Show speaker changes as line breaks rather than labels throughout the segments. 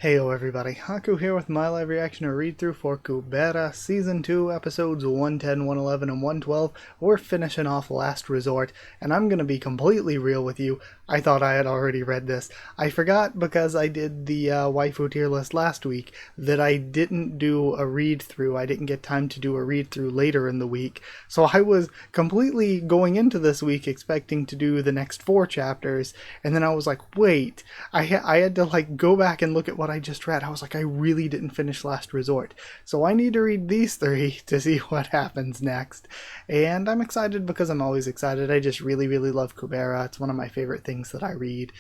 Heyo everybody, Haku here with my live reaction or read-through for Kubera Season 2, Episodes 110, 111, and 112. We're finishing off Last Resort, and I'm gonna be completely real with you. I thought I had already read this. I forgot because I did the waifu tier list last week that I didn't do a read-through. I didn't get time to do a read-through later in the week. So I was completely going into this week expecting to do the next 4 chapters, and then I was like, wait, I had to like go back and look at what I just read. I was like, I really didn't finish Last Resort. So I need to read these 3 to see what happens next. And I'm excited because I'm always excited. I just really, really love Kubera. It's one of my favorite things that I read.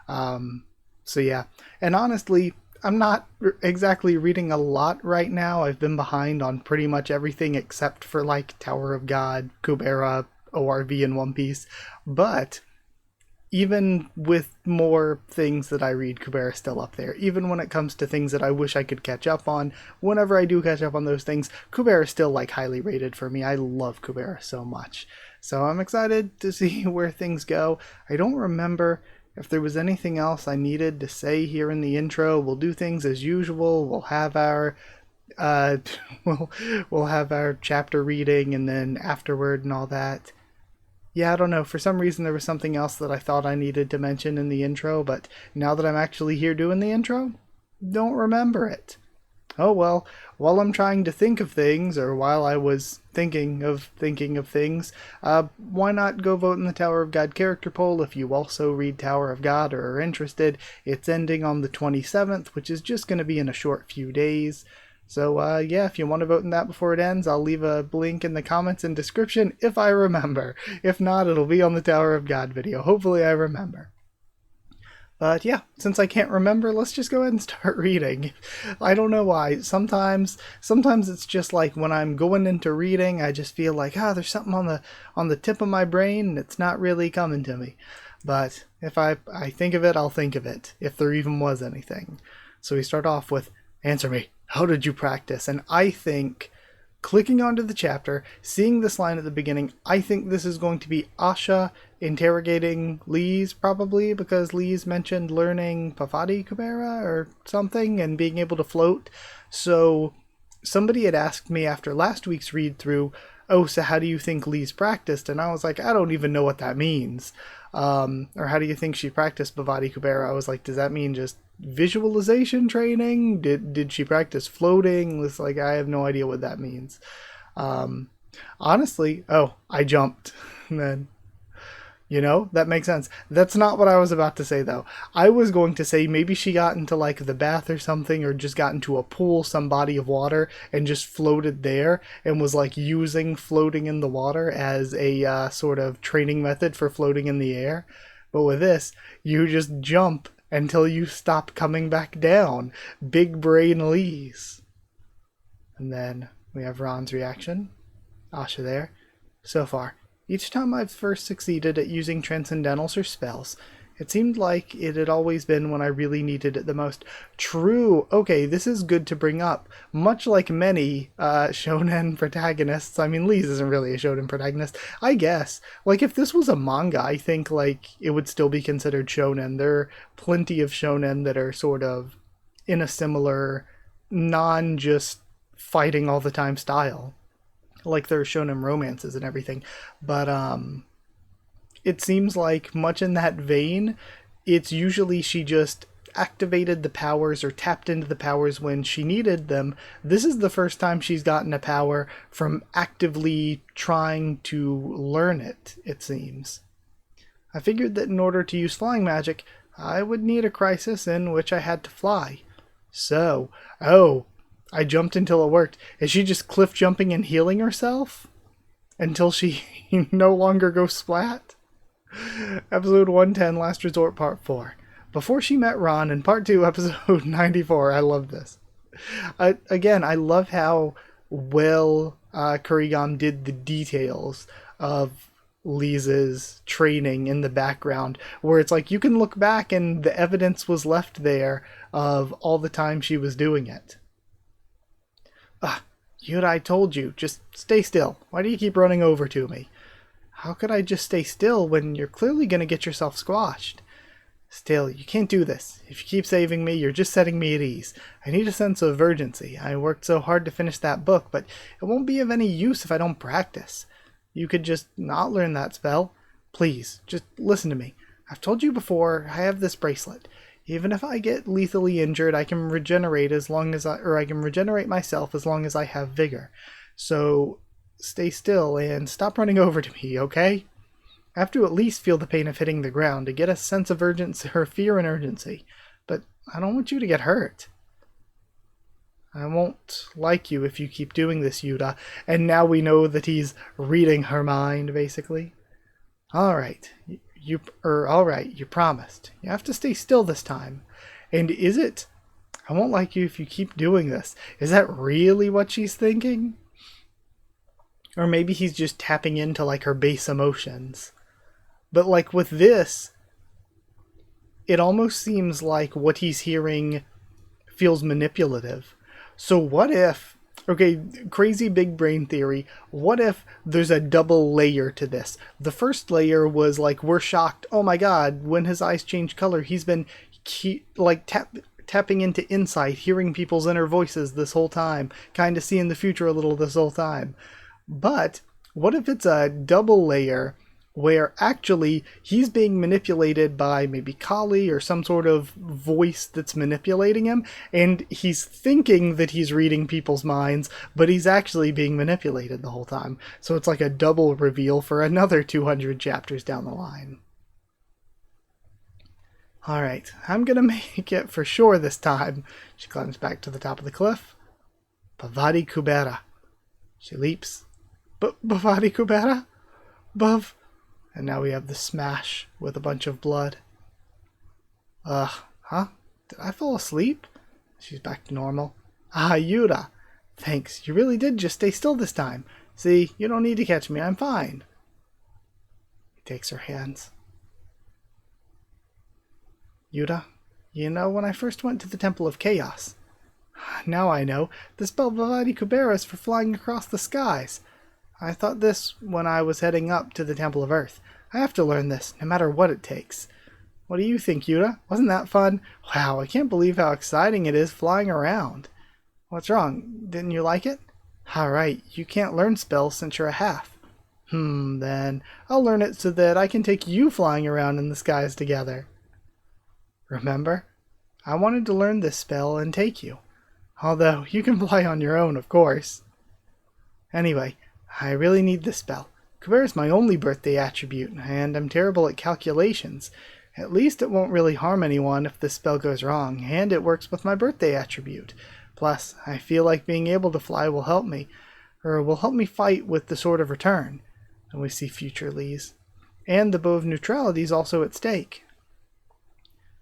So yeah. And honestly, I'm not exactly reading a lot right now. I've been behind on pretty much everything except for like Tower of God, Kubera, ORV, and One Piece. But even with more things that I read, Kubera is still up there. Even when it comes to things that I wish I could catch up on, whenever I do catch up on those things, Kubera is still like highly rated for me. I love Kubera so much. So I'm excited to see where things go. I don't remember if there was anything else I needed to say here in the intro. We'll do things as usual. We'll have our uh we'll have our chapter reading and then afterward and all that. Yeah, I don't know. For some reason, there was something else that I thought I needed to mention in the intro, but now that I'm actually here doing the intro, don't remember it. Oh well, while I'm trying to think of things, or while I was thinking of things, why not go vote in the Tower of God character poll if you also read Tower of God or are interested? It's ending on the 27th, which is just going to be in a short few days. So yeah, if you want to vote in that before it ends, I'll leave a link in the comments and description if I remember. If not, it'll be on the Tower of God video. Hopefully I remember. But yeah, since I can't remember, let's just go ahead and start reading. I don't know why. Sometimes it's just like when I'm going into reading, I just feel like, there's something on the tip of my brain and it's not really coming to me. But if I think of it, I'll think of it, if there even was anything. So we start off with, answer me. How did you practice? And I think, clicking onto the chapter, seeing this line at the beginning, I think this is going to be Asha interrogating Lise, probably, because Lise mentioned learning Pafadi Kubera or something and being able to float. So somebody had asked me after last week's read through, oh, so how do you think Lise practiced? And I was like, I don't even know what that means. Or how do you think she practiced Bhavati Kubera? I was like, does that mean just visualization training? Did she practice floating? It's like, I have no idea what that means. Honestly, I jumped. And then, that makes sense. That's not what I was about to say, though. I was going to say maybe she got into, like, the bath or something, or just got into a pool, some body of water, and just floated there, and was, like, using floating in the water as a sort of training method for floating in the air. But with this, you just jump until you stop coming back down. Big brain Lise. And then we have Ron's reaction. Asha there. So far, each time I've first succeeded at using transcendentals or spells, it seemed like it had always been when I really needed it the most. True. Okay, this is good to bring up. Much like many shonen protagonists, I mean, Lise isn't really a shonen protagonist, I guess. Like, if this was a manga, I think, like, it would still be considered shonen. There are plenty of shonen that are sort of in a similar, non-just fighting all the time style. Like, there are shonen romances and everything. But, it seems like much in that vein, it's usually she just activated the powers or tapped into the powers when she needed them. This is the first time she's gotten a power from actively trying to learn it, it seems. I figured that in order to use flying magic, I would need a crisis in which I had to fly. So, I jumped until it worked. Is she just cliff jumping and healing herself? Until she no longer goes splat? Episode 110, Last Resort, Part 4. Before she met Ron in Part 2, Episode 94. I love this. Again, I love how well Kurigam did the details of Lisa's training in the background, where it's like you can look back and the evidence was left there of all the time she was doing it. I told you, just stay still. Why do you keep running over to me? How could I just stay still when you're clearly going to get yourself squashed? Still, you can't do this. If you keep saving me, you're just setting me at ease. I need a sense of urgency. I worked so hard to finish that book, but it won't be of any use if I don't practice. You could just not learn that spell. Please, just listen to me. I've told you before, I have this bracelet. Even if I get lethally injured, I can regenerate I can regenerate myself as long as I have vigor. So, stay still and stop running over to me, okay? I have to at least feel the pain of hitting the ground to get a sense of urgency or fear and urgency. But I don't want you to get hurt. I won't like you if you keep doing this, Yuta. And now we know that he's reading her mind, basically. Alright, you promised. You have to stay still this time. And is it? I won't like you if you keep doing this. Is that really what she's thinking? Or maybe he's just tapping into like her base emotions. But like with this, it almost seems like what he's hearing feels manipulative. So what if, okay, crazy big brain theory, what if there's a double layer to this? The first layer was like, we're shocked, oh my god, when his eyes change color, he's been tapping into insight, hearing people's inner voices this whole time, kind of seeing the future a little this whole time. But what if it's a double layer where actually he's being manipulated by maybe Kali or some sort of voice that's manipulating him, and he's thinking that he's reading people's minds, but he's actually being manipulated the whole time. So it's like a double reveal for another 200 chapters down the line. Alright, I'm gonna make it for sure this time. She climbs back to the top of the cliff. Bhavati Kubera. She leaps. Bhavati Kubera? Bhav. And now we have the smash with a bunch of blood. Huh? Did I fall asleep? She's back to normal. Ah, Yuta. Thanks, you really did just stay still this time. See, you don't need to catch me, I'm fine. He takes her hands. Yuta, you know, when I first went to the Temple of Chaos, now I know, the spell Bhavati Kubera is for flying across the skies. I thought this when I was heading up to the Temple of Earth. I have to learn this, no matter what it takes. What do you think, Yuta? Wasn't that fun? Wow, I can't believe how exciting it is flying around. What's wrong? Didn't you like it? Alright, you can't learn spells since you're a half. Then I'll learn it so that I can take you flying around in the skies together. Remember? I wanted to learn this spell and take you. Although, you can fly on your own, of course. Anyway, I really need this spell. Kubera is my only birthday attribute, and I'm terrible at calculations. At least it won't really harm anyone if this spell goes wrong, and it works with my birthday attribute. Plus, I feel like being able to fly will help me fight with the Sword of Return. And we see future Lees. And the Bow of Neutrality is also at stake.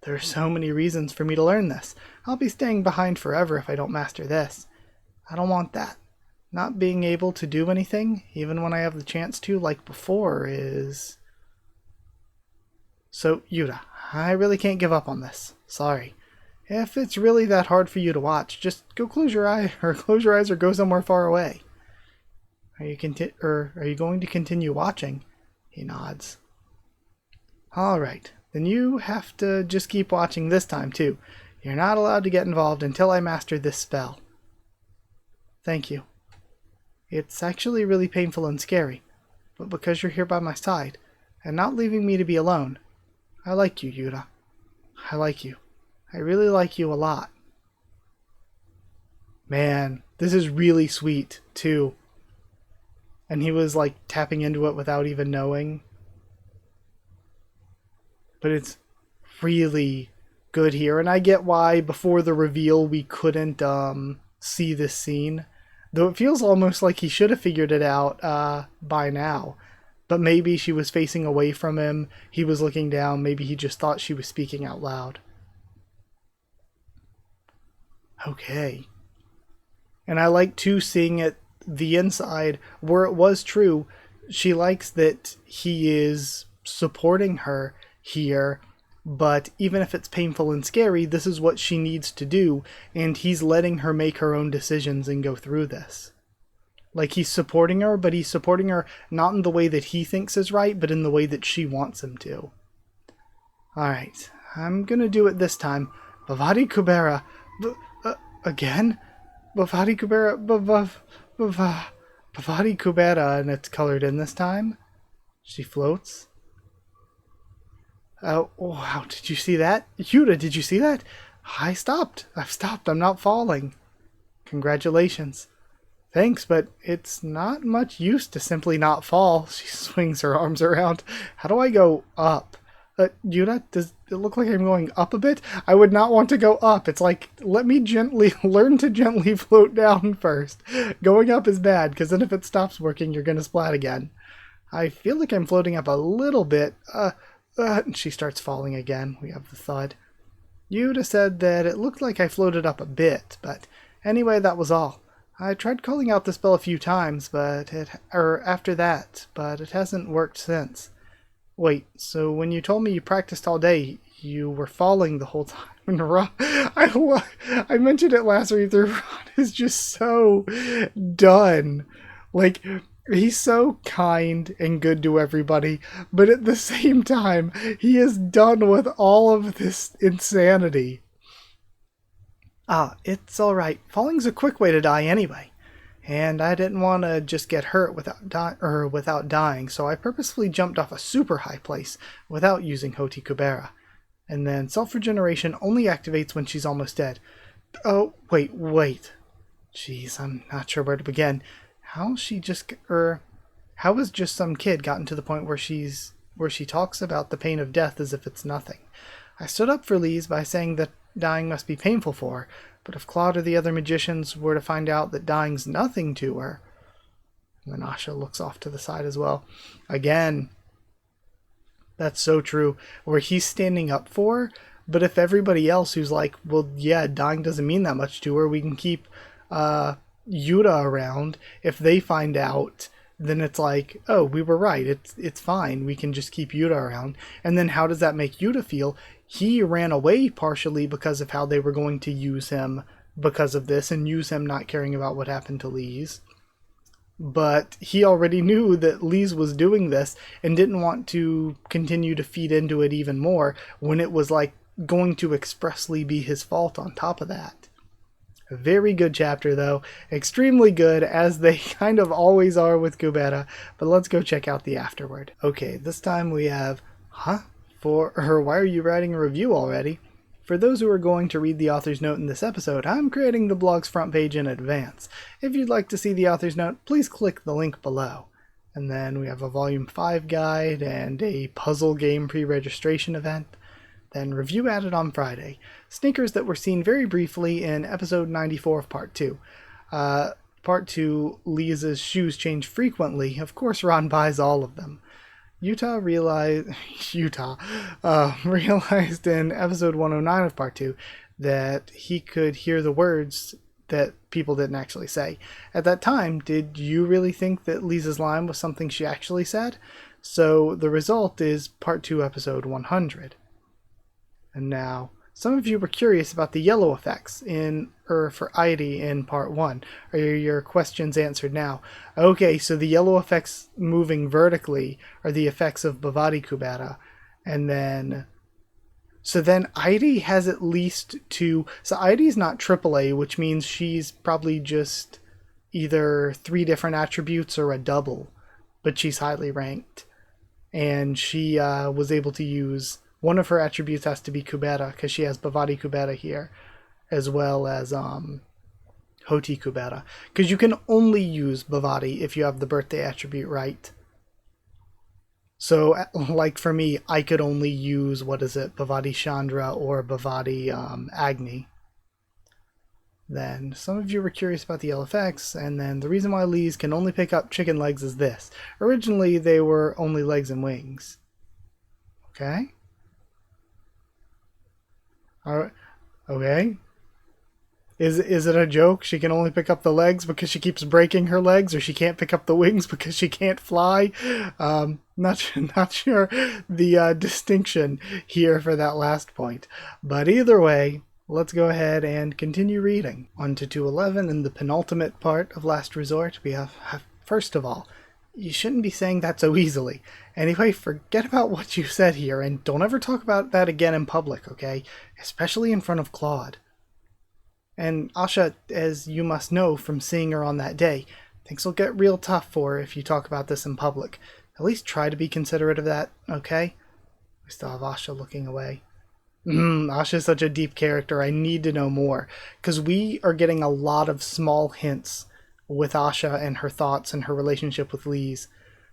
There are so many reasons for me to learn this. I'll be staying behind forever if I don't master this. I don't want that. Not being able to do anything, even when I have the chance to, like before, is... So, Yuta, I really can't give up on this. Sorry. If it's really that hard for you to watch, just go close your eyes or go somewhere far away. Are you going to continue watching? He nods. Alright, then you have to just keep watching this time too. You're not allowed to get involved until I master this spell. Thank you. It's actually really painful and scary, but because you're here by my side, and not leaving me to be alone, I like you, Yuta. I like you. I really like you a lot. Man, this is really sweet, too. And he was, like, tapping into it without even knowing. But it's really good here, and I get why before the reveal we couldn't see this scene. Though it feels almost like he should have figured it out by now. But maybe she was facing away from him, he was looking down, maybe he just thought she was speaking out loud. Okay. And I like too seeing it the inside, where it was true, she likes that he is supporting her here, but even if it's painful and scary, this is what she needs to do, and he's letting her make her own decisions and go through this. Like, he's supporting her, but he's supporting her not in the way that he thinks is right, but in the way that she wants him to. Alright, I'm gonna do it this time. Bavati Kubera. Again? Bavati Kubera. Bavati Kubera, and it's colored in this time. She floats. Oh, wow, did you see that? Yuta, did you see that? I've stopped. I'm not falling. Congratulations. Thanks, but it's not much use to simply not fall. She swings her arms around. How do I go up? Yuta, does it look like I'm going up a bit? I would not want to go up. It's like, let me learn to gently float down first. Going up is bad, because then if it stops working, you're going to splat again. I feel like I'm floating up a little bit. She starts falling again. We have the thud. Yuta said that it looked like I floated up a bit, but anyway, that was all. I tried calling out the spell a few times, after that, but it hasn't worked since. Wait, so when you told me you practiced all day, you were falling the whole time? I mentioned it last read through. Ron is just so done. Like, he's so kind and good to everybody, but at the same time, he is done with all of this insanity. It's alright. Falling's a quick way to die anyway. And I didn't want to just get hurt without dying, so I purposefully jumped off a super high place without using Hoti Kubera. And then self-regeneration only activates when she's almost dead. Oh, wait. Jeez, I'm not sure where to begin. How has just some kid gotten to the point where she talks about the pain of death as if it's nothing? I stood up for Lise by saying that dying must be painful for her, but if Claude or the other magicians were to find out that dying's nothing to her... And then Asha looks off to the side as well. Again, that's so true. Where he's standing up for her, but if everybody else who's like, well, yeah, dying doesn't mean that much to her, we can keep Yuta around. If they find out, then it's like, oh, we were right. It's fine. We can just keep Yuta around. And then how does that make Yuta feel? He ran away partially because of how they were going to use him because of this and use him not caring about what happened to Lise. But he already knew that Lise was doing this and didn't want to continue to feed into it even more when it was like going to expressly be his fault on top of that. A very good chapter though. Extremely good, as they kind of always are with Kubera. But let's go check out the afterword. Okay, this time we have, why are you writing a review already? For those who are going to read the author's note in this episode, I'm creating the blog's front page in advance. If you'd like to see the author's note, please click the link below. And then we have a Volume 5 guide and a puzzle game pre-registration event. Then review added on Friday. Sneakers that were seen very briefly in episode 94 of Part 2. Part 2, Lisa's shoes change frequently. Of course, Ron buys all of them. Yuta realized in episode 109 of Part 2 that he could hear the words that people didn't actually say. At that time, did you really think that Lisa's line was something she actually said? So the result is Part 2, episode 100. And now, some of you were curious about the yellow effects for Airi in Part 1. Are your questions answered now? Okay, so the yellow effects moving vertically are the effects of Bavati Kubera. And then... So then Airi has at least two... So Airi's not AAA, which means she's probably just either 3 different attributes or a double. But she's highly ranked. And she was able to use... One of her attributes has to be Kubera, because she has Bavati Kubera here, as well as Hoti Kubera. Because you can only use Bavati if you have the birthday attribute right. So, like for me, I could only use, Bavati Chandra or Bavati Agni. Then, some of you were curious about the LFX, and then the reason why Lise can only pick up chicken legs is this. Originally, they were only legs and wings. Okay? Okay. Is it a joke? She can only pick up the legs because she keeps breaking her legs, or she can't pick up the wings because she can't fly? Not sure the distinction here for that last point. But either way, let's go ahead and continue reading. On to 211, in the penultimate part of Last Resort, we have first of all, You shouldn't be saying that so easily. Anyway, forget about what you said here, and don't ever talk about that again in public, okay? Especially in front of Claude. And Asha, as you must know from seeing her on that day, things will get real tough for her if you talk about this in public. At least try to be considerate of that, okay? We still have Asha looking away. Asha's such a deep character. I need to know more. Because we are getting a lot of small hints with Asha and her thoughts and her relationship with Lise.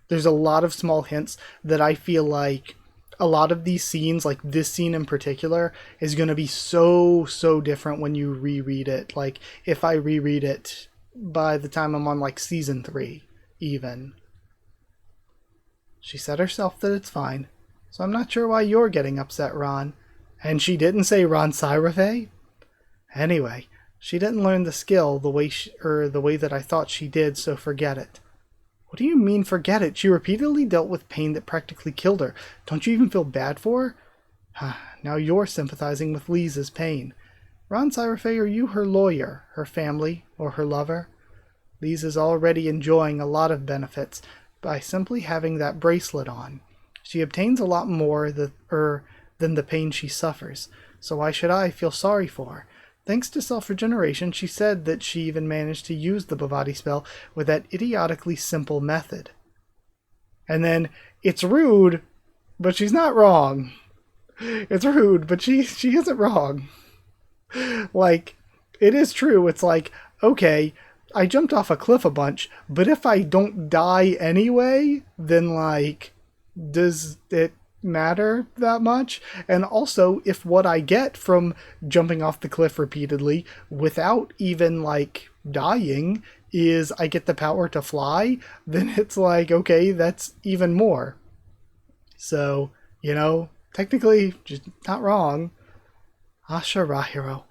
There's a lot of small hints that I feel like a lot of these scenes, like this scene in particular, is going to be so different when you reread it. Like, if I reread it by the time I'm on, like, season 3, even. She said herself that it's fine, so I'm not sure why you're getting upset, Ron. And she didn't say Ron Syrafay? Anyway, she didn't learn the skill the way that I thought she did, so forget it. What do you mean forget it? She repeatedly dealt with pain that practically killed her. Don't you even feel bad for her? Now you're sympathizing with Lisa's pain. Ron Syrafay, are you her lawyer, her family, or her lover? Lisa's already enjoying a lot of benefits by simply having that bracelet on. She obtains a lot more than the pain she suffers, so why should I feel sorry for her? Thanks to self-regeneration, she said that she even managed to use the Bhavati spell with that idiotically simple method. And then, it's rude, but she's not wrong. It's rude, but she isn't wrong. Like, it is true. It's like, okay, I jumped off a cliff a bunch, but if I don't die anyway, then, like, does it matter that much? And also, if what I get from jumping off the cliff repeatedly without even, like, dying is I get the power to fly, then it's like, okay, that's even more. So, technically, just not wrong. Asha Rahiro,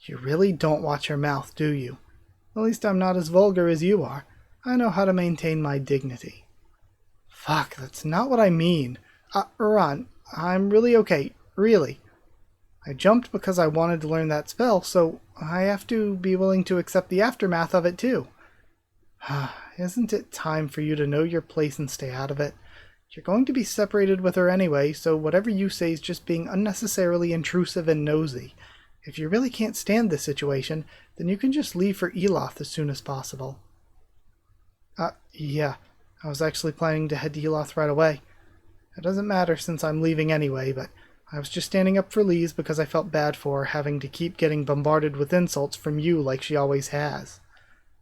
you really don't watch your mouth, do you? At least I'm not as vulgar as you are. I know how to maintain my dignity. Fuck, that's not what I mean. Ron, I'm really okay. Really. I jumped because I wanted to learn that spell, so I have to be willing to accept the aftermath of it too. Isn't it time for you to know your place and stay out of it? You're going to be separated with her anyway, so whatever you say is just being unnecessarily intrusive and nosy. If you really can't stand this situation, then you can just leave for Eloth as soon as possible. Yeah. I was actually planning to head to Eloth right away. It doesn't matter since I'm leaving anyway, but I was just standing up for Lise because I felt bad for her having to keep getting bombarded with insults from you like she always has.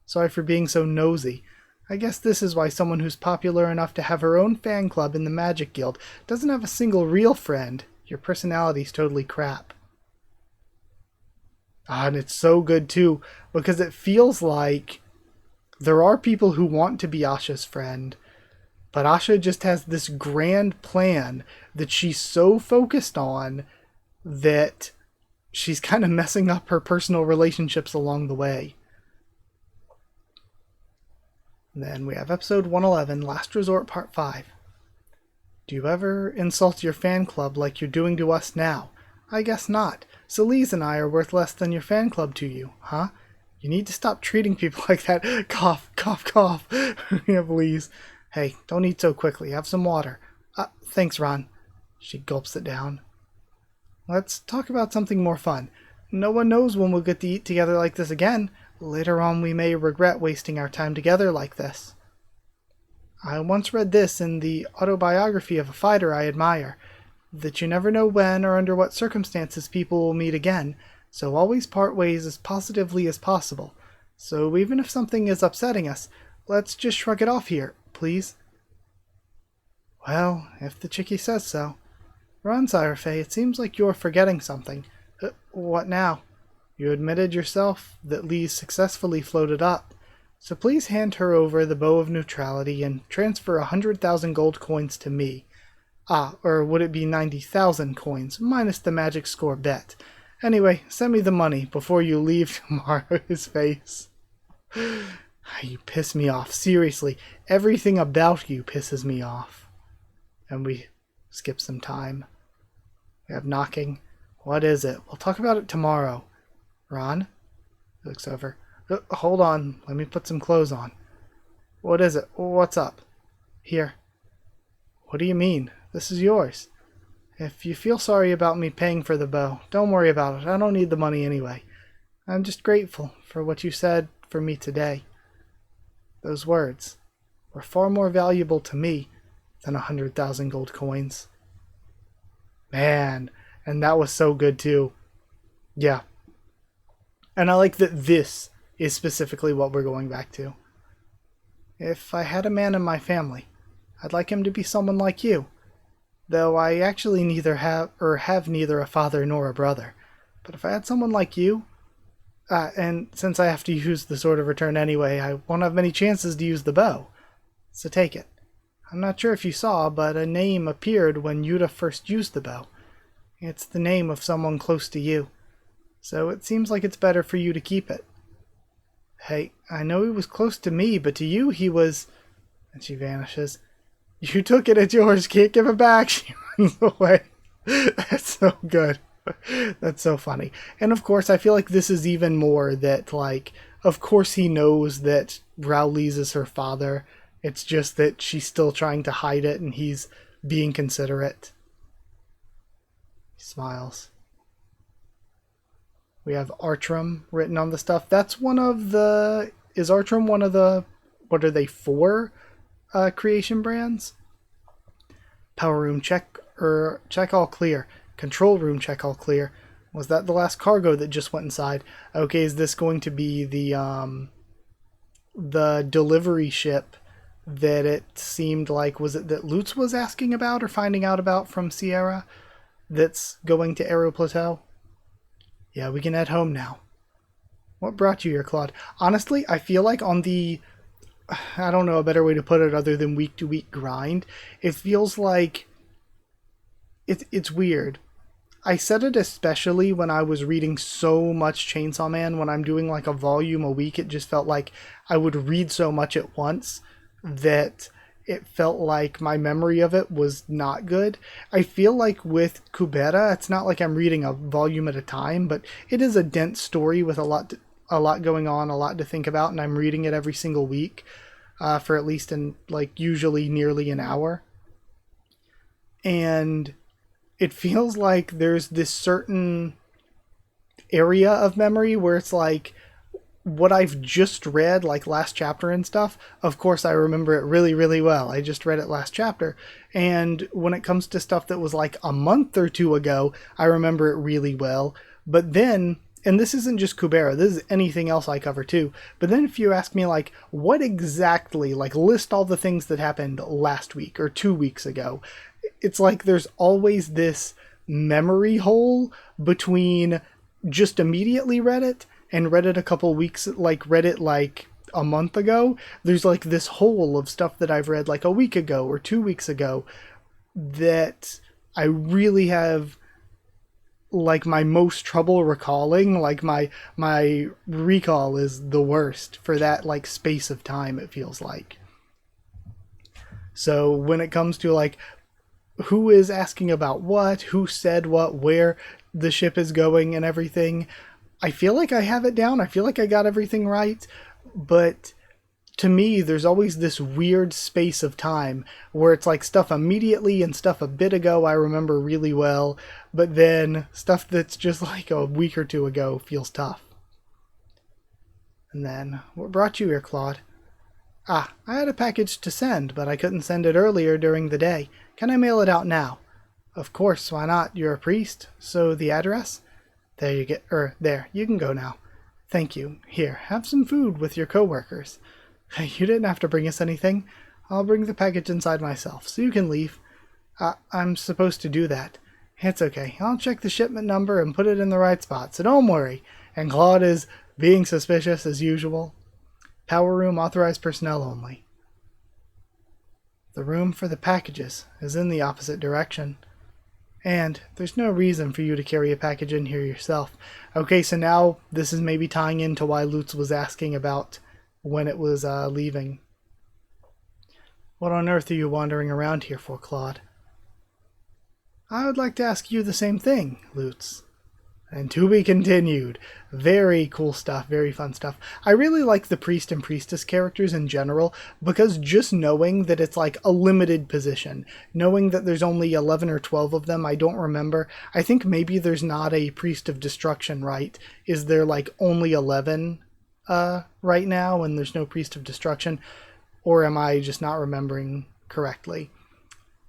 Sorry for being so nosy. I guess this is why someone who's popular enough to have her own fan club in the Magic Guild doesn't have a single real friend. Your personality's totally crap. And it's so good too, because it feels like there are people who want to be Asha's friend, but Asha just has this grand plan that she's so focused on that she's kind of messing up her personal relationships along the way. And then we have episode 111, Last Resort Part 5. Do you ever insult your fan club like you're doing to us now? I guess not. So Lise and I are worth less than your fan club to you, huh? You need to stop treating people like that. Cough, cough, cough. We have Lise. Hey, don't eat so quickly. Have some water. Thanks, Ron. She gulps it down. Let's talk about something more fun. No one knows when we'll get to eat together like this again. Later on we may regret wasting our time together like this. I once read this in the autobiography of a fighter I admire, that you never know when or under what circumstances people will meet again, so always part ways as positively as possible. So even if something is upsetting us, let's just shrug it off here, please. Well, if the chickie says so. Ron Syrafay, it seems like you're forgetting something. What now? You admitted yourself that Lise successfully floated up, so please hand her over the bow of neutrality and transfer 100,000 gold coins to me. Or would it be 90,000 coins, minus the magic score bet? Anyway, send me the money before you leave tomorrow. His face. You piss me off. Seriously, everything about you pisses me off. And we skip some time. We have knocking. What is it? We'll talk about it tomorrow. Ron? He looks over. Hold on. Let me put some clothes on. What is it? What's up? Here. What do you mean? This is yours. If you feel sorry about me paying for the bow, don't worry about it. I don't need the money anyway. I'm just grateful for what you said for me today. Those words were far more valuable to me than 100,000 gold coins. Man, and that was so good too. Yeah. And I like that this is specifically what we're going back to. If I had a man in my family, I'd like him to be someone like you. Though I actually neither have neither a father nor a brother. But if I had someone like you, and since I have to use the Sword of Return anyway, I won't have many chances to use the bow. So take it. I'm not sure if you saw, but a name appeared when Yuta first used the bow. It's the name of someone close to you. So it seems like it's better for you to keep it. Hey, I know he was close to me, but to you he was... And she vanishes. You took it, it's yours, can't give it back. She runs away. That's so good. That's so funny. And of course, I feel like this is even more that, like, of course he knows that Rowley's is her father. It's just that she's still trying to hide it and he's being considerate. He smiles. We have Artrum written on the stuff. That's one of the... Is Artrum one of the... What are they, 4? Creation brands? Power room check all clear. Control room check all clear. Was that the last cargo that just went inside? Okay, is this going to be the delivery ship that it seemed like, was it that Lutz was asking about or finding out about from Sierra that's going to Aero Plateau? Yeah, we can head home now. What brought you here, Claude? Honestly, I feel like on the... I don't know a better way to put it other than week-to-week grind. It feels like... It's weird. I said it especially when I was reading so much Chainsaw Man. When I'm doing like a volume a week, it just felt like I would read so much at once that it felt like my memory of it was not good. I feel like with Kubera, it's not like I'm reading a volume at a time, but it is a dense story with a lot going on, a lot to think about, and I'm reading it every single week for at least usually nearly an hour. And it feels like there's this certain area of memory where it's like what I've just read, like last chapter and stuff. Of course, I remember it really, really well. I just read it last chapter. And when it comes to stuff that was like a month or 2 ago, I remember it really well. But then, and this isn't just Kubera, this is anything else I cover too. But then if you ask me like, what exactly, like list all the things that happened last week or 2 weeks ago, it's like there's always this memory hole between just immediately read it and read it a couple weeks, like read it like a month ago. There's like this hole of stuff that I've read like a week ago or 2 weeks ago that I really have like my most trouble recalling. Like my recall is the worst for that like space of time, it feels like. So when it comes to like who is asking about what, who said what, where the ship is going and everything, I feel like I have it down. I feel like I got everything right. But to me, there's always this weird space of time where it's like stuff immediately and stuff a bit ago I remember really well. But then stuff that's just like a week or 2 ago feels tough. And then, what brought you here, Claude? I had a package to send, but I couldn't send it earlier during the day. Can I mail it out now? Of course, why not? You're a priest. So the address? There you get, there, you can go now. Thank you. Here, have some food with your co-workers. You didn't have to bring us anything. I'll bring the package inside myself, so you can leave. I'm supposed to do that. It's okay. I'll check the shipment number and put it in the right spot, so don't worry. And Claude is being suspicious as usual. Power room authorized personnel only. The room for the packages is in the opposite direction. And there's no reason for you to carry a package in here yourself. Okay, so now this is maybe tying into why Lutz was asking about when it was leaving. What on earth are you wandering around here for, Claude? I would like to ask you the same thing, Lutz. And to be continued. Very cool stuff, very fun stuff. I really like the priest and priestess characters in general, because just knowing that it's like a limited position, knowing that there's only 11 or 12 of them, I don't remember. I think maybe there's not a priest of destruction, right? Is there like only 11 right now and there's no priest of destruction? Or am I just not remembering correctly?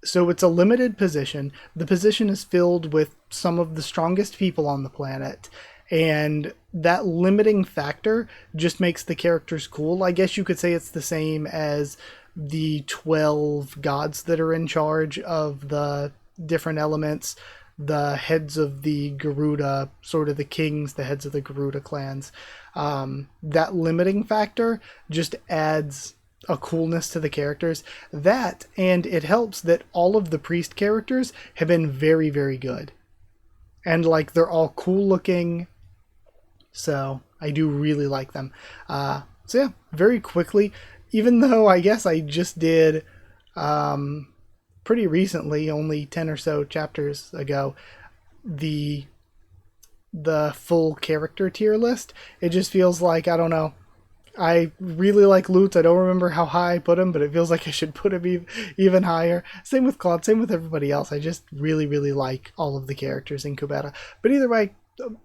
So it's a limited position. The position is filled with some of the strongest people on the planet. And that limiting factor just makes the characters cool. I guess you could say it's the same as the 12 gods that are in charge of the different elements, the heads of the Garuda, sort of the kings, the heads of the Garuda clans. That limiting factor just adds a coolness to the characters. That, and it helps that all of the priest characters have been very, very good. And like, they're all cool looking. So I do really like them. So yeah, very quickly, even though I guess I just did pretty recently, only 10 or so chapters ago, the full character tier list, it just feels like, I don't know, I really like Lutz. I don't remember how high I put him, but it feels like I should put him even higher. Same with Claude, same with everybody else. I just really, really like all of the characters in Kubera. But either way,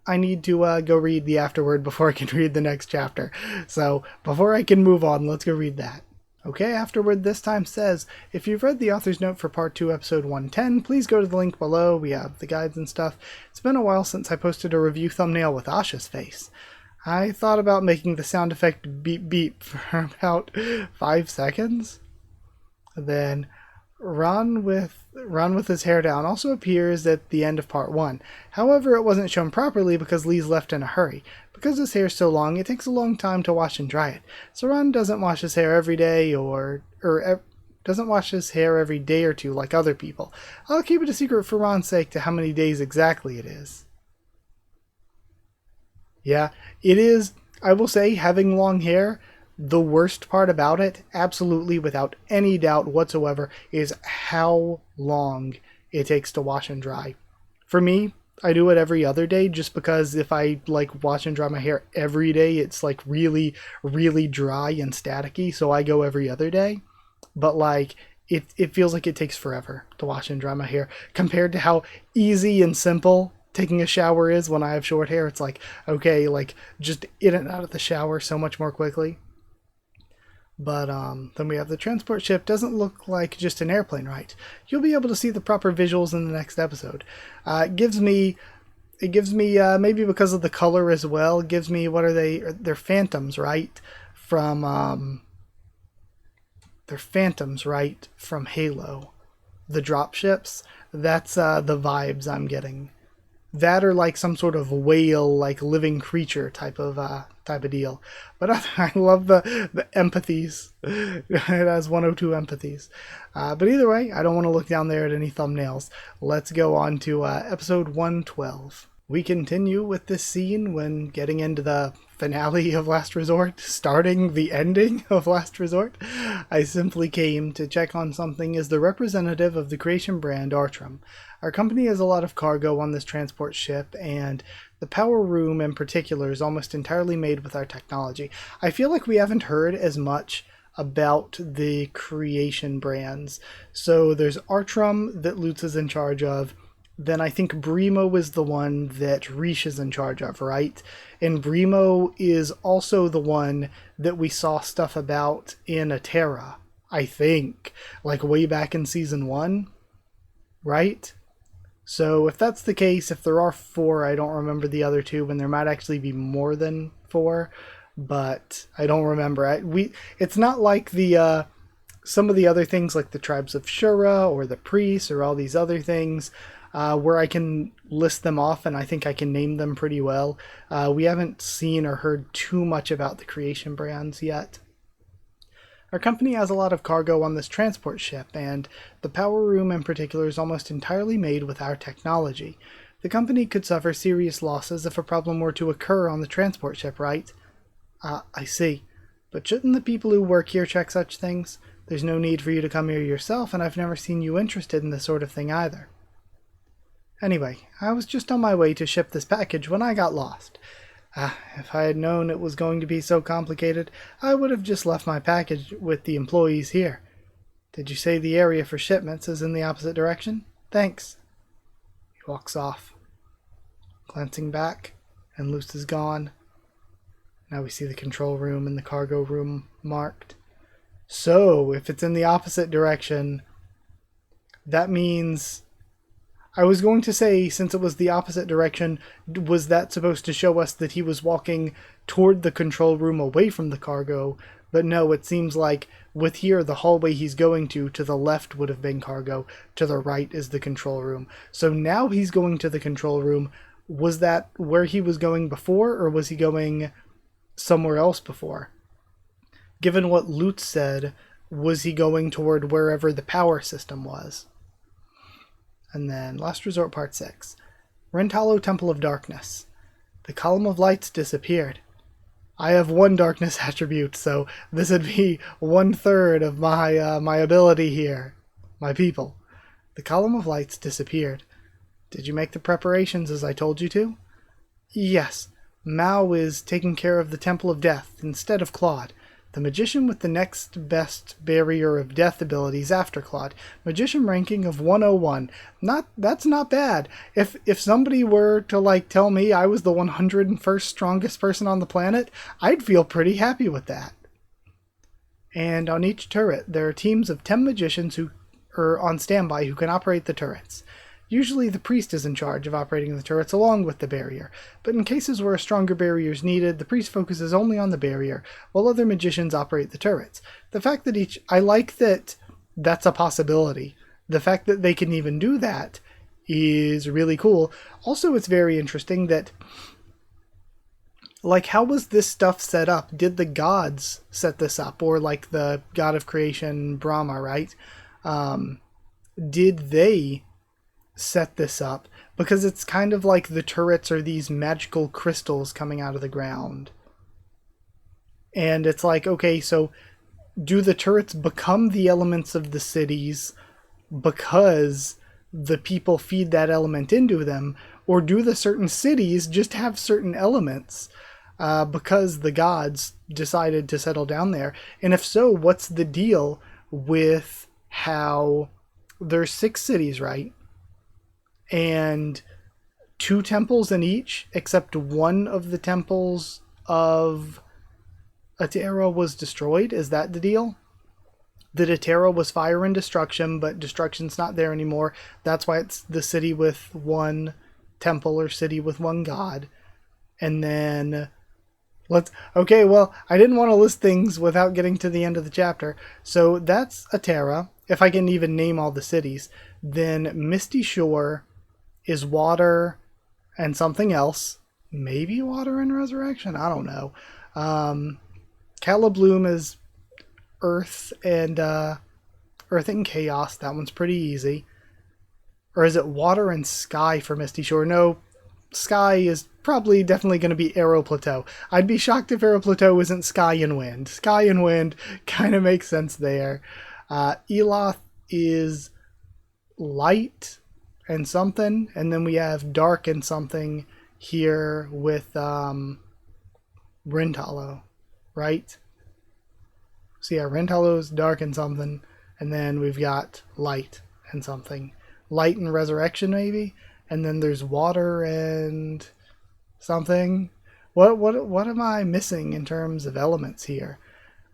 I need to go read the afterword before I can read the next chapter. So before I can move on, let's go read that. Okay, afterward this time says, if you've read the author's note for part 2, episode 110, please go to the link below. We have the guides and stuff. It's been a while since I posted a review thumbnail with Asha's face. I thought about making the sound effect beep beep for about 5 seconds. Then Ron with his hair down also appears at the end of part 1. However, it wasn't shown properly because Lee's left in a hurry. Because his hair's so long, it takes a long time to wash and dry it. So Ron doesn't wash his hair every day doesn't wash his hair every day or two like other people. I'll keep it a secret for Ron's sake to how many days exactly it is. Yeah, it is, I will say, having long hair, the worst part about it, absolutely without any doubt whatsoever, is how long it takes to wash and dry. For me, I do it every other day just because if I like wash and dry my hair every day, it's like really, really dry and staticky, so I go every other day. But like, it feels like it takes forever to wash and dry my hair compared to how easy and simple taking a shower is when I have short hair. It's like, okay, like just in and out of the shower so much more quickly. But then we have the transport ship. Doesn't look like just an airplane, right? You'll be able to see the proper visuals in the next episode. It gives me maybe because of the color as well, it gives me, what are they? They're phantoms, right? They're phantoms, right? From Halo. The drop ships. That's the vibes I'm getting. That or like some sort of whale, like living creature type of deal. But I love the empathies. It has 102 empathies. But either way, I don't want to look down there at any thumbnails. Let's go on to episode 112. We continue with this scene when getting into the finale of Last Resort, starting the ending of Last Resort. I simply came to check on something as the representative of the creation brand Artrum. Our company has a lot of cargo on this transport ship, and the power room in particular is almost entirely made with our technology. I feel like we haven't heard as much about the creation brands. So there's Artrum that Lutz is in charge of. Then I think Brimo is the one that Rish is in charge of, right? And Brimo is also the one that we saw stuff about in Atera, I think. Like way back in season 1, right? So if that's the case, if there are 4, I don't remember the other 2, and there might actually be more than 4, but I don't remember. It's not like the some of the other things like the Tribes of Shura or the Priests or all these other things where I can list them off and I think I can name them pretty well. We haven't seen or heard too much about the creation brands yet. Our company has a lot of cargo on this transport ship, and the power room in particular is almost entirely made with our technology. The company could suffer serious losses if a problem were to occur on the transport ship, right? I see. But shouldn't the people who work here check such things? There's no need for you to come here yourself, and I've never seen you interested in this sort of thing either. Anyway, I was just on my way to ship this package when I got lost. If I had known it was going to be so complicated, I would have just left my package with the employees here. Did you say the area for shipments is in the opposite direction? Thanks. He walks off. Glancing back, and Luce is gone. Now we see the control room and the cargo room marked. So, if it's in the opposite direction, that means... I was going to say, since it was the opposite direction, was that supposed to show us that he was walking toward the control room away from the cargo? But no, it seems like with here, the hallway he's going to the left would have been cargo, to the right is the control room. So now he's going to the control room. Was that where he was going before, or was he going somewhere else before? Given what Lutz said, was he going toward wherever the power system was? And then, Last Resort Part 6. Rentalo Temple of Darkness. The column of lights disappeared. I have 1 darkness attribute, so this would be 1/3 of my ability here. My people. The column of lights disappeared. Did you make the preparations as I told you to? Yes. Mao is taking care of the Temple of Death instead of Claude. The magician with the next best barrier of death abilities after Claude. Magician ranking of 101. That's not bad. If somebody were to tell me I was the 101st strongest person on the planet, I'd feel pretty happy with that. And on each turret, there are teams of 10 magicians who are on standby who can operate the turrets. Usually the priest is in charge of operating the turrets along with the barrier, but in cases where a stronger barrier is needed, the priest focuses only on the barrier, while other magicians operate the turrets. The fact that I like that that's a possibility. The fact that they can even do that is really cool. Also, it's very interesting that, how was this stuff set up? Did the gods set this up? Or the god of creation, Brahma, right? Did they set this up? Because it's kind of like the turrets are these magical crystals coming out of the ground. And it's okay, so do the turrets become the elements of the cities because the people feed that element into them? Or do the certain cities just have certain elements because the gods decided to settle down there? And if so, what's the deal with how there's 6 cities, right? And 2 temples in each, except one of the temples of Atera was destroyed? Is that the deal? That Atera was fire and destruction, but destruction's not there anymore. That's why it's the city with 1 temple or city with 1 god. And then okay, well, I didn't want to list things without getting to the end of the chapter. So that's Atera. If I can even name all the cities. Then Misty Shore is water and something else. Maybe water and resurrection? I don't know. Calabloom is earth and chaos. That one's pretty easy. Or is it water and sky for Misty Shore? No, sky is probably definitely going to be Aero Plateau. I'd be shocked if Aero Plateau isn't sky and wind. Sky and wind kind of makes sense there. Eloth is light and something, and then we have dark and something here with Rentalo, right? So yeah, Rentalo is dark and something, and then we've got light and something. Light and resurrection maybe, and then there's water and something. What am I missing in terms of elements here?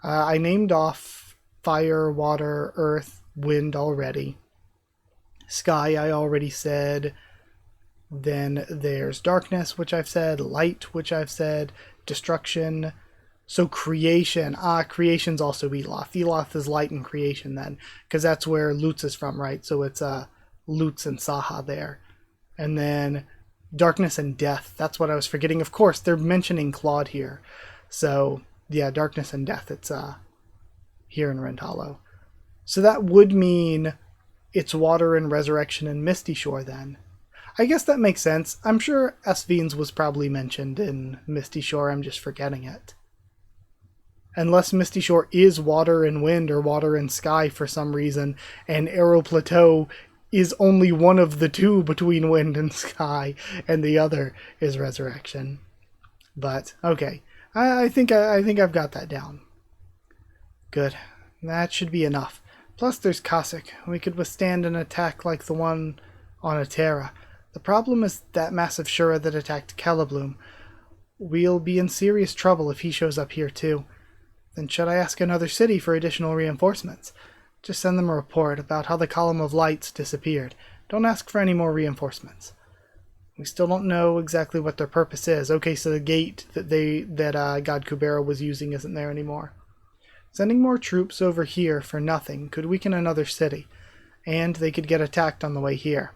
I named off fire, water, earth, wind already. Sky I already said. Then there's darkness, which I've said. Light, which I've said. Destruction. So creation. Creation's also Eloth. Eloth is light and creation then. Because that's where Lutz is from, right? So it's Lutz and Saha there. And then darkness and death. That's what I was forgetting. Of course, they're mentioning Claude here. So, yeah, darkness and death. It's here in Rentalo. So that would mean it's water and resurrection and Misty Shore then. I guess that makes sense. I'm sure Esvines was probably mentioned in Misty Shore. I'm just forgetting it. Unless Misty Shore is water and wind or water and sky for some reason, and Aero Plateau is only one of the two between wind and sky, and the other is resurrection. But okay, I think I've got that down. Good, that should be enough. Plus, there's Cossack. We could withstand an attack like the one on Atera. The problem is that massive Shura that attacked Calibloom. We'll be in serious trouble if he shows up here too. Then should I ask another city for additional reinforcements? Just send them a report about how the Column of Lights disappeared. Don't ask for any more reinforcements. We still don't know exactly what their purpose is. Okay, so the gate that God Kubera was using isn't there anymore. Sending more troops over here for nothing could weaken another city, and they could get attacked on the way here.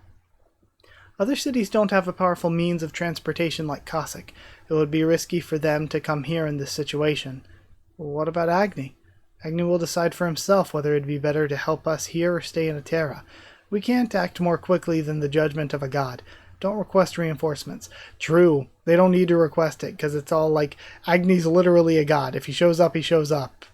Other cities don't have a powerful means of transportation like Cossack. It would be risky for them to come here in this situation. What about Agni? Agni will decide for himself whether it'd be better to help us here or stay in Atera. We can't act more quickly than the judgment of a god. Don't request reinforcements. True, they don't need to request it, because it's all like, Agni's literally a god. If he shows up, he shows up.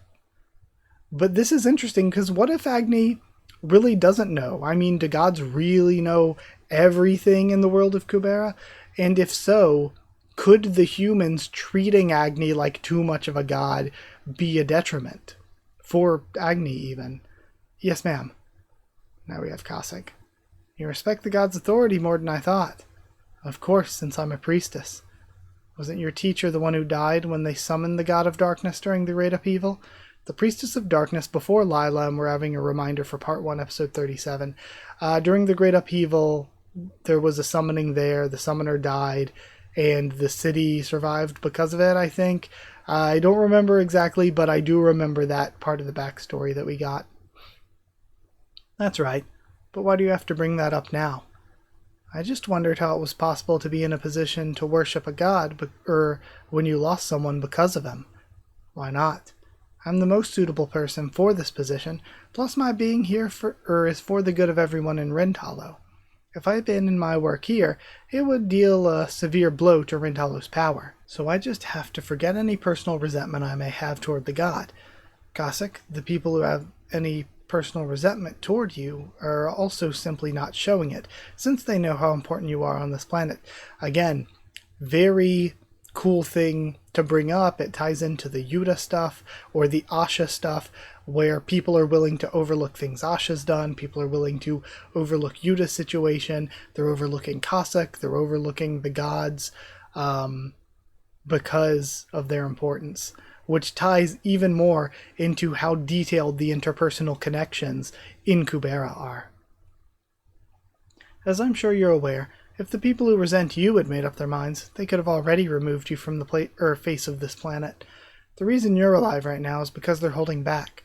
But this is interesting, because what if Agni really doesn't know? I mean, do gods really know everything in the world of Kubera? And if so, could the humans treating Agni like too much of a god be a detriment? For Agni, even. Yes, ma'am. Now we have Cossack. You respect the god's authority more than I thought. Of course, since I'm a priestess. Wasn't your teacher the one who died when they summoned the god of darkness during the Great Upheaval? The Priestess of Darkness before Lila, and we're having a reminder for Part 1, Episode 37. During the Great Upheaval, there was a summoning there, the summoner died, and the city survived because of it, I think. I don't remember exactly, but I do remember that part of the backstory that we got. That's right, but why do you have to bring that up now? I just wondered how it was possible to be in a position to worship a god, or when you lost someone because of him. Why not? I'm the most suitable person for this position, plus my being here is for the good of everyone in Rindhollow. If I abandoned my work here, it would deal a severe blow to Rindhollow's power, so I just have to forget any personal resentment I may have toward the god. Cossack, the people who have any personal resentment toward you are also simply not showing it, since they know how important you are on this planet. Again, very cool thing to bring up. It ties into the Yuta stuff or the Asha stuff, where people are willing to overlook things Asha's done, people are willing to overlook Yuta's situation, they're overlooking Cossack, they're overlooking the gods because of their importance, which ties even more into how detailed the interpersonal connections in Kubera are. As I'm sure you're aware, if the people who resent you had made up their minds, they could have already removed you from the face of this planet. The reason you're alive right now is because they're holding back.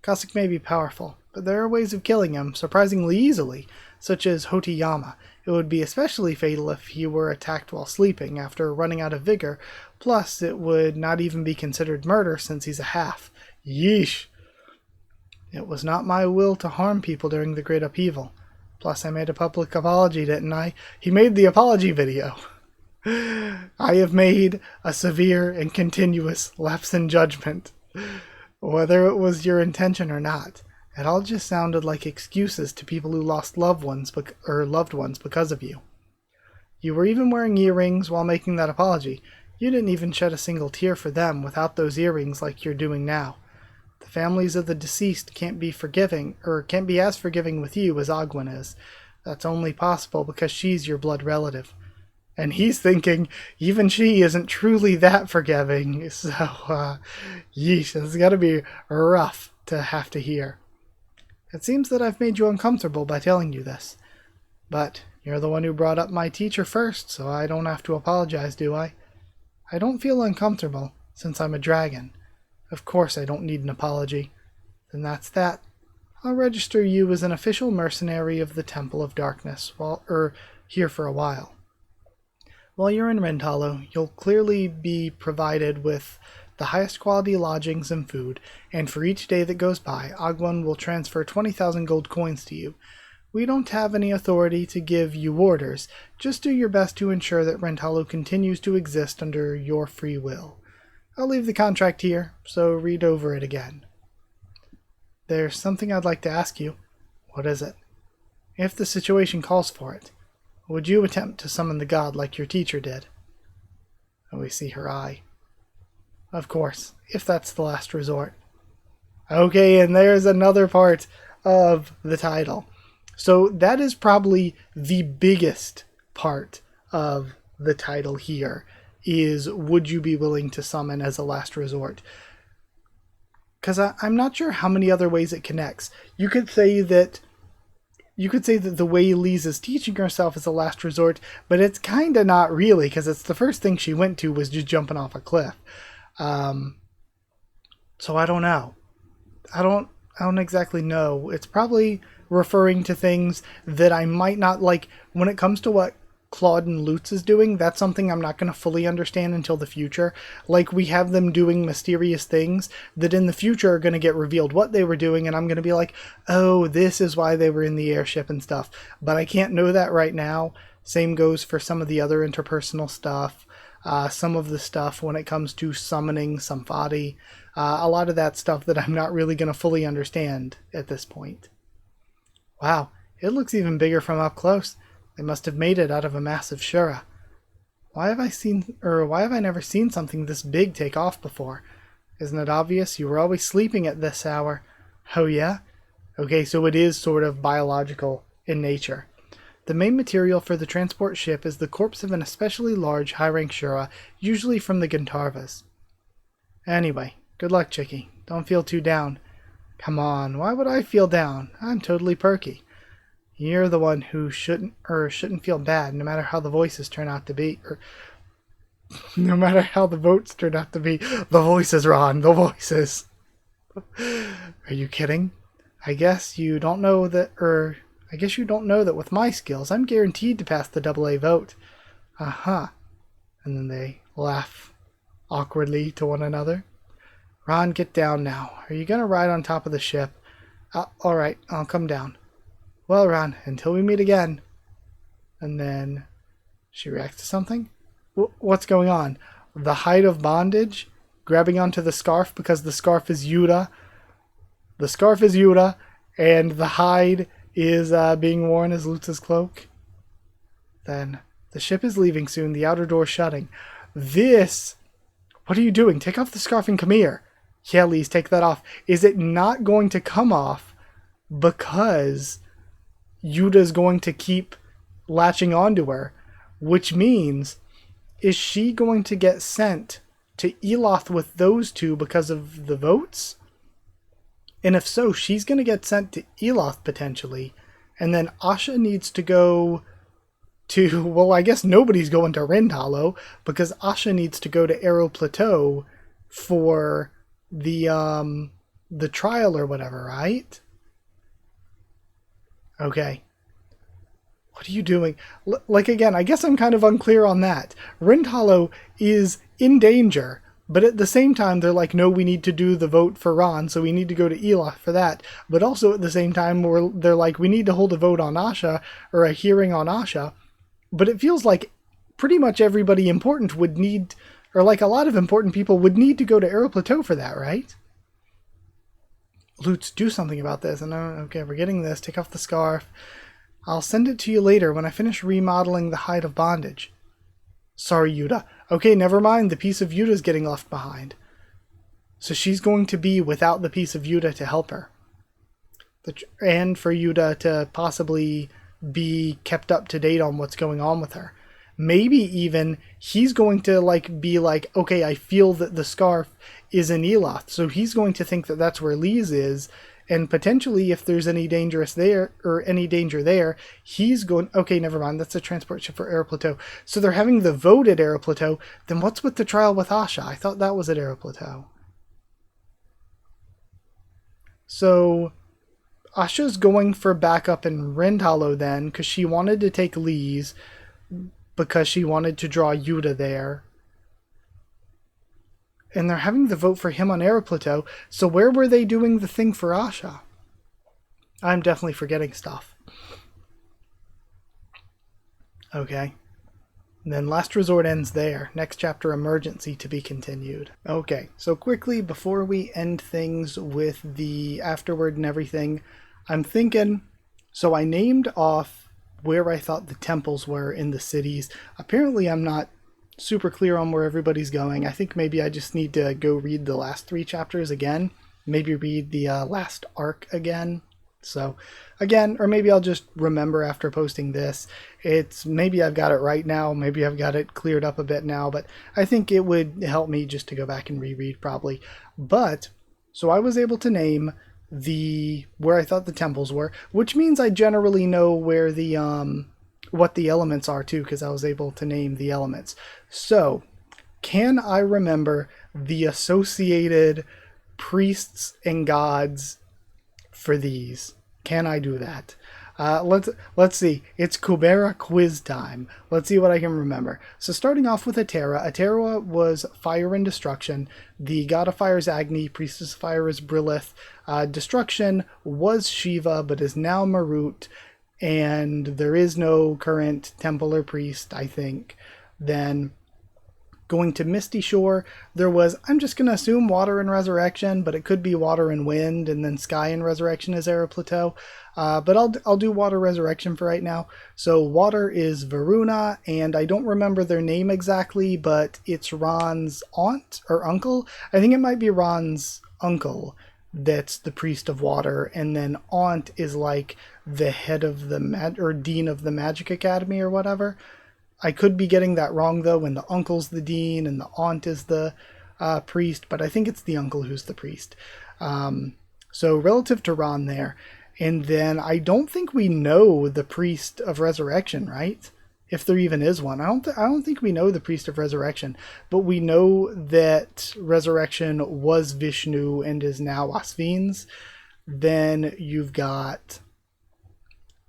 Cossack may be powerful, but there are ways of killing him surprisingly easily, such as Hoteyama. It would be especially fatal if he were attacked while sleeping after running out of vigor, plus it would not even be considered murder since he's a half. Yeesh! It was not my will to harm people during the Great Upheaval. Plus, I made a public apology, didn't I? He made the apology video. I have made a severe and continuous lapse in judgment. Whether it was your intention or not, it all just sounded like excuses to people who lost loved ones because of you. You were even wearing earrings while making that apology. You didn't even shed a single tear for them without those earrings like you're doing now. The families of the deceased can't be as forgiving with you as Ogwyn is. That's only possible because she's your blood relative. And he's thinking, even she isn't truly that forgiving, so, yeesh, it's gotta be rough to have to hear. It seems that I've made you uncomfortable by telling you this. But you're the one who brought up my teacher first, so I don't have to apologize, do I? I don't feel uncomfortable, since I'm a dragon. Of course I don't need an apology. Then that's that. I'll register you as an official mercenary of the Temple of Darkness, here for a while. While you're in Rindhollow, you'll clearly be provided with the highest quality lodgings and food, and for each day that goes by, Ogwyn will transfer 20,000 gold coins to you. We don't have any authority to give you orders, just do your best to ensure that Rindhollow continues to exist under your free will. I'll leave the contract here, so read over it again. There's something I'd like to ask you. What is it? If the situation calls for it, would you attempt to summon the god like your teacher did? And we see her eye. Of course, if that's the last resort. Okay, and there's another part of the title. So that is probably the biggest part of the title here, is would you be willing to summon as a last resort? Because I'm not sure how many other ways it connects. You could say that the way Lise is teaching herself is a last resort, but it's kind of not really, because it's the first thing she went to was just jumping off a cliff. So I don't know. I don't exactly know. It's probably referring to things that I might not like. When it comes to what Claude and Lutz is doing, that's something I'm not going to fully understand until the future. Like, we have them doing mysterious things that in the future are going to get revealed what they were doing, and I'm going to be like, oh, this is why they were in the airship and stuff. But I can't know that right now. Same goes for some of the other interpersonal stuff. Some of the stuff when it comes to summoning Samfadi. A lot of that stuff that I'm not really going to fully understand at this point. Wow, it looks even bigger from up close. They must have made it out of a massive Shura. Why have I never seen something this big take off before? Isn't it obvious? You were always sleeping at this hour. Oh yeah? Okay, so it is sort of biological in nature. The main material for the transport ship is the corpse of an especially large high-rank Shura, usually from the Gintarvas. Anyway, good luck, Chicky. Don't feel too down. Come on, why would I feel down? I'm totally perky. You're the one who shouldn't feel bad, no matter how the voices turn out to be, no matter how the votes turn out to be. The voices, Ron, the voices. Are you kidding? I guess you don't know that with my skills, I'm guaranteed to pass the AA vote. Uh-huh. And then they laugh awkwardly to one another. Ron, get down now. Are you going to ride on top of the ship? Alright, I'll come down. Well, Ron, until we meet again. And then she reacts to something? What's going on? The height of bondage? Grabbing onto the scarf because the scarf is Yuta. The scarf is Yuta, and the hide is being worn as Lutz's cloak. Then, the ship is leaving soon, the outer door shutting. What are you doing? Take off the scarf and come here. Yeah, Lise, take that off. Is it not going to come off because Yuta's going to keep latching onto her? Which means, is she going to get sent to Eloth with those two because of the votes? And if so, she's going to get sent to Eloth potentially. And then Asha needs to go to, well, I guess nobody's going to Rindhalo because Asha needs to go to Aero Plateau for the trial or whatever, right? Okay. What are you doing? Like, again, I guess I'm kind of unclear on that. Rindhalo is in danger, but at the same time, they're like, no, we need to do the vote for Ron, so we need to go to Eloth for that. But also at the same time, they're like, we need to hold a vote on Asha, or a hearing on Asha. But it feels like pretty much everybody important would need, or like a lot of important people would need to go to Aero Plateau for that, right? Lutz, do something about this. And okay, we're getting this. Take off the scarf. I'll send it to you later when I finish remodeling the hide of bondage. Sorry, Yuta. Okay, never mind. The piece of Yuta's getting left behind. So she's going to be without the piece of Yuta to help her. And for Yuta to possibly be kept up to date on what's going on with her. Maybe even he's going to be like, okay, I feel that the scarf is in Eloth. So he's going to think that that's where Lise is. And potentially, if there's any danger there, he's going, okay, never mind, that's a transport ship for Aero Plateau. So they're having the vote at Aero Plateau. Then what's with the trial with Asha? I thought that was at Aero Plateau. So Asha's going for backup in Rindhalo then, because she wanted to take Lise, because she wanted to draw Yuta there. And they're having the vote for him on Aero Plateau. So where were they doing the thing for Asha? I'm definitely forgetting stuff. Okay. And then Last Resort ends there. Next chapter, Emergency, to be continued. Okay, so quickly, before we end things with the afterward and everything, I'm thinking, So I named off where I thought the temples were in the cities. Apparently I'm not super clear on where everybody's going. I think maybe I just need to go read the last 3 chapters again. Maybe read the last arc again. So again, or maybe I'll just remember after posting this. Maybe I've got it right now. Maybe I've got it cleared up a bit now, but I think it would help me just to go back and reread probably. But so I was able to name where I thought the temples were, which means I generally know where the what the elements are too, because I was able to name the elements. So can I remember the associated priests and gods for these? Can I do that? Let's see. It's Kubera quiz time. Let's see what I can remember. So starting off with Atera. Atera was fire and destruction. The god of fire is Agni. Priestess of fire is Brilith. Destruction was Shiva, but is now Marut. And there is no current temple or priest, I think. Then going to Misty Shore, there was, I'm just going to assume water and resurrection, but it could be water and wind, and then sky and resurrection is Era Plateau. But I'll do water resurrection for right now. So water is Varuna, and I don't remember their name exactly, but it's Ron's aunt or uncle. I think it might be Ron's uncle that's the priest of water, and then aunt is like the head of the dean of the magic academy or whatever. I could be getting that wrong though, when the uncle's the dean and the aunt is the priest, but I think it's the uncle who's the priest. So relative to Ron there. And then I don't think we know the priest of resurrection, right? If there even is one. I don't think we know the priest of resurrection, but we know that resurrection was Vishnu and is now Asvin's. Then you've got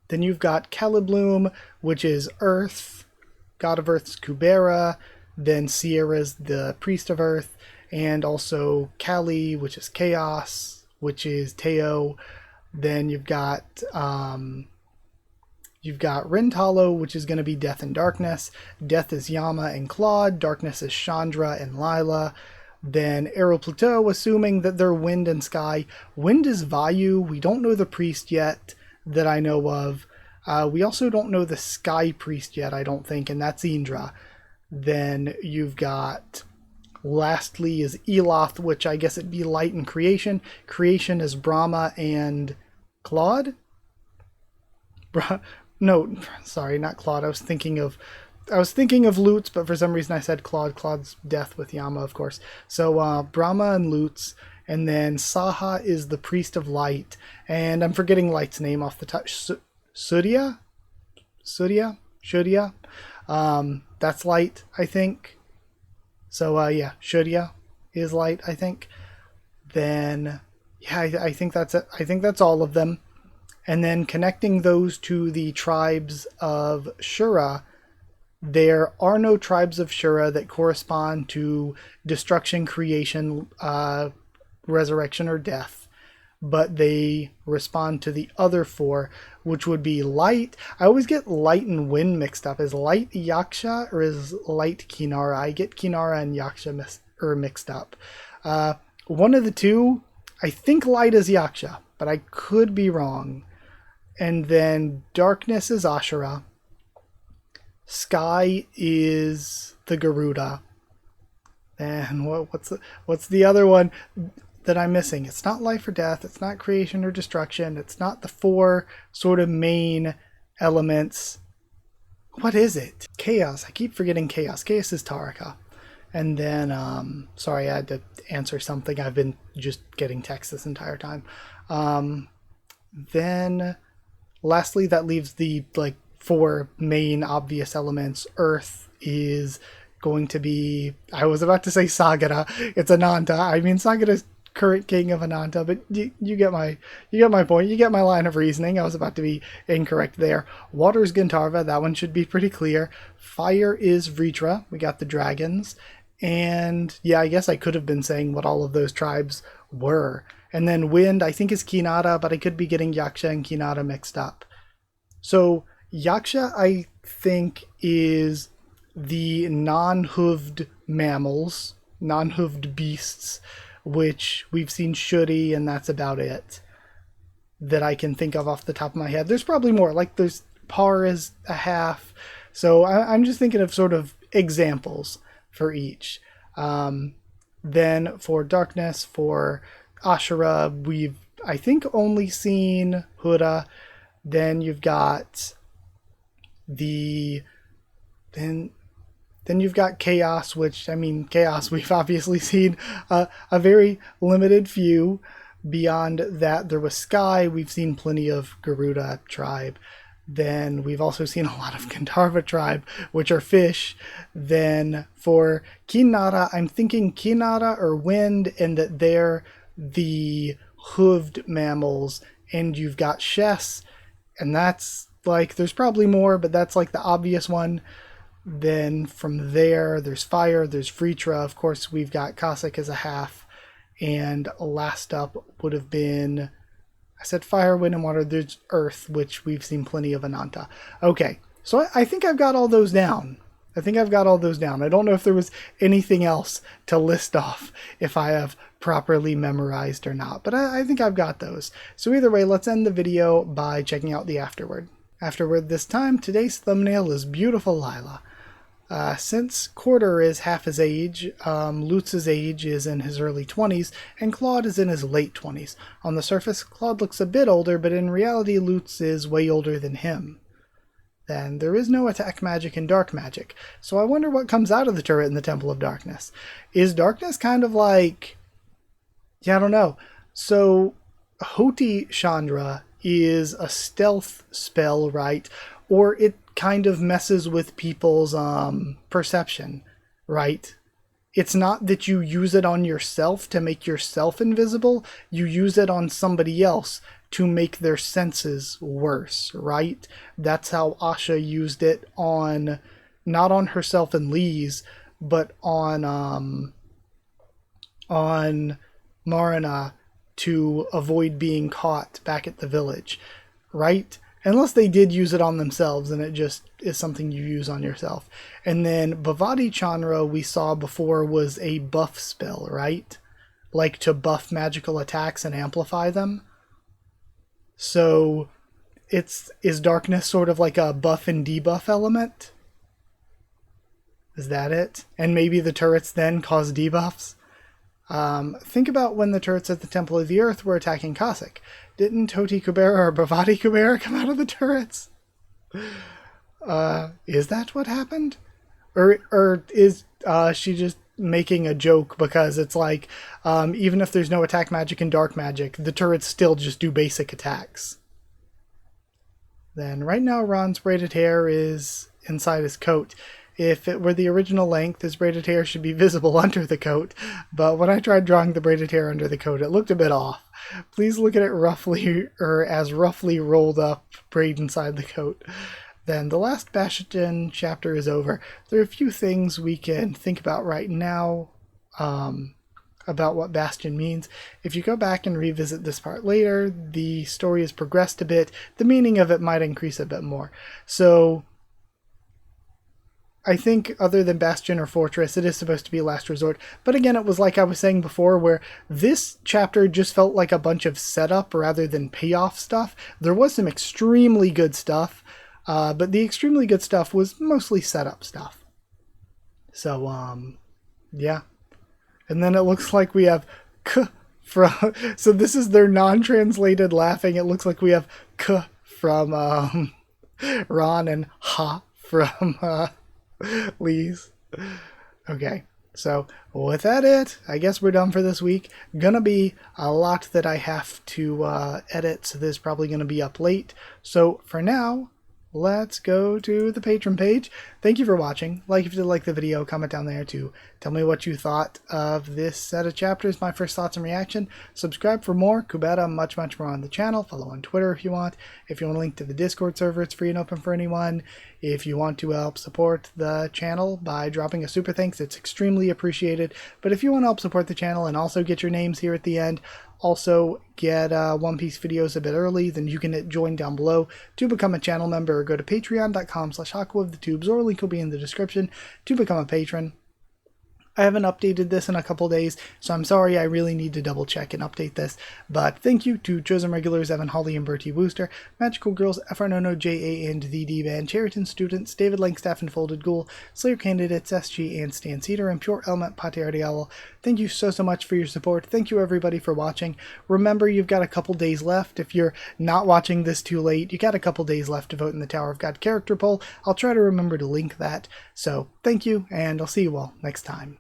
Calibloom, which is Earth. God of Earth's Kubera, then Sierra's the Priest of Earth, and also Kali, which is Chaos, which is Teo. Then you've got Rintalo, which is going to be Death and Darkness. Death is Yama and Claude. Darkness is Chandra and Lila. Then Era Plateau, assuming that they're Wind and Sky. Wind is Vayu. We don't know the priest yet that I know of. We also don't know the Sky Priest yet, I don't think, and that's Indra. Then you've got, lastly is Eloth, which I guess it'd be Light and Creation. Creation is Brahma and Claude? No, sorry, not Claude. I was thinking of Lutz, but for some reason I said Claude. Claude's Death with Yama, of course. So Brahma and Lutz. And then Saha is the Priest of Light. And I'm forgetting Light's name off the top. Surya? That's Light, I think. So yeah, Surya is Light, I think. Then yeah, I think that's it. I think that's all of them. And then connecting those to the tribes of Shura, there are no tribes of Shura that correspond to destruction, creation, resurrection, or death. But they respond to the other 4, which would be Light. I always get Light and Wind mixed up. Is Light Yaksha or is Light Kinara? I get Kinara and Yaksha mixed up. One of the two. I think Light is Yaksha, but I could be wrong. And then Darkness is Ashura. Sky is the Garuda. And what's the other one that I'm missing? It's not life or death, it's not creation or destruction, it's not the 4 sort of main elements. What is it? Chaos. I keep forgetting Chaos. Chaos is Taraka. And then, sorry, I had to answer something. I've been just getting text this entire time. Then, lastly, that leaves the 4 main obvious elements. Earth is going to be, I was about to say Sagara. It's Ananta. I mean, Sagara's current king of Ananta, but you get my point. You get my line of reasoning. I was about to be incorrect there. Water is Gandharva. That one should be pretty clear. Fire is Vritra. We got the dragons. And yeah, I guess I could have been saying what all of those tribes were. And then wind, I think, is Kinada, but I could be getting Yaksha and Kinada mixed up. So Yaksha, I think, is the non-hooved mammals, non-hooved beasts, which we've seen Shuri, and that's about it. that I can think of off the top of my head. There's probably more, like there's par is a half. So I'm just thinking of sort of examples for each. Then for darkness, for Ashura, we've, I think, only seen Hura. Then you've got the, then you've got chaos, which, I mean, chaos we've obviously seen a very limited few. Beyond that, there was sky. We've seen plenty of Garuda tribe. Then we've also seen a lot of Gandharva tribe, which are fish. Then for Kinara, I'm thinking Kinara or wind, and that they're the hooved mammals. And you've got Shess, and that's like, there's probably more, but that's like the obvious one. Then from there, there's fire, there's Vritra. Of course, we've got Cossack as a half. And last up would have been, I said fire, wind, and water. There's earth, which we've seen plenty of Ananta. Okay, so I think I've got all those down. I don't know if there was anything else to list off if I have properly memorized or not, but I think I've got those. So either way, let's end the video by checking out the afterword. Afterword this time, today's thumbnail is beautiful Lila. Since Quarter is half his age, Lutz's age is in his early 20s, and Claude is in his late 20s. On the surface, Claude looks a bit older, but in reality, Lutz is way older than him. Then there is no attack magic and dark magic, so I wonder what comes out of the turret in the Temple of Darkness. Is darkness kind of like... yeah, I don't know. So, Hoti Chandra is a stealth spell, right? Or it kind of messes with people's perception, right? It's not that you use it on yourself to make yourself invisible. You use it on somebody else to make their senses worse, right? That's how Asha used it on, not on herself and Lee's, but on Marina to avoid being caught back at the village, right? Unless they did use it on themselves, and it just is something you use on yourself. And then Bhavati Chandra we saw before was a buff spell, right? Like to buff magical attacks and amplify them. So is darkness sort of like a buff and debuff element? Is that it? And maybe the turrets then cause debuffs? Think about when the turrets at the Temple of the Earth were attacking Cossack. Didn't Toti Kubera or Bhavati Kubera come out of the turrets? Is that what happened? Or is she just making a joke because it's like, even if there's no attack magic and dark magic, the turrets still just do basic attacks? Then right now Ron's braided hair is inside his coat. If it were the original length, his braided hair should be visible under the coat, but when I tried drawing the braided hair under the coat, it looked a bit off. Please look at it roughly, or as roughly rolled up braid inside the coat. Then the last Bastion chapter is over. There are a few things we can think about right now about what Bastion means. If you go back and revisit this part later, the story has progressed a bit. The meaning of it might increase a bit more. So I think other than Bastion or Fortress, it is supposed to be Last Resort. But again, it was like I was saying before, where this chapter just felt like a bunch of setup rather than payoff stuff. There was some extremely good stuff, but the extremely good stuff was mostly setup stuff. So, yeah. And then it looks like we have K from... So this is their non-translated laughing. It looks like we have K from Ron and Ha from... Lee's. Okay, so with that I guess we're done for this week. Gonna be a lot that I have to edit, so this is probably gonna be up late. So for now, let's go to the Patreon page. Thank you for watching. Like if you did like the video, comment down there to tell me what you thought of this set of chapters, my first thoughts and reaction. Subscribe for more Kubera, much more on the channel. Follow on Twitter if you want. If you want a link to the Discord server, it's free and open for anyone. If you want to help support the channel by dropping a super thanks, it's extremely appreciated. But if you want to help support the channel and also get your names here at the end, also get One Piece videos a bit early, then you can hit join down below to become a channel member, or go to patreon.com/Haku of the Tubes, or link will be in the description to become a patron. I haven't updated this in a couple days, so I'm sorry, I really need to double check and update this. But thank you to Chosen Regulars Evan Holly and Bertie Wooster, Magical Girls FRNono JA and the D-Band, Cheriton Students, David Langstaff and Folded Ghoul, Slayer Candidates SG and Stan Cedar, and Pure Element Patiardi Owl. Thank you so much for your support. Thank you everybody for watching. Remember, you've got a couple days left. If you're not watching this too late, you got a couple days left to vote in the Tower of God character poll. I'll try to remember to link that. So thank you, and I'll see you all next time.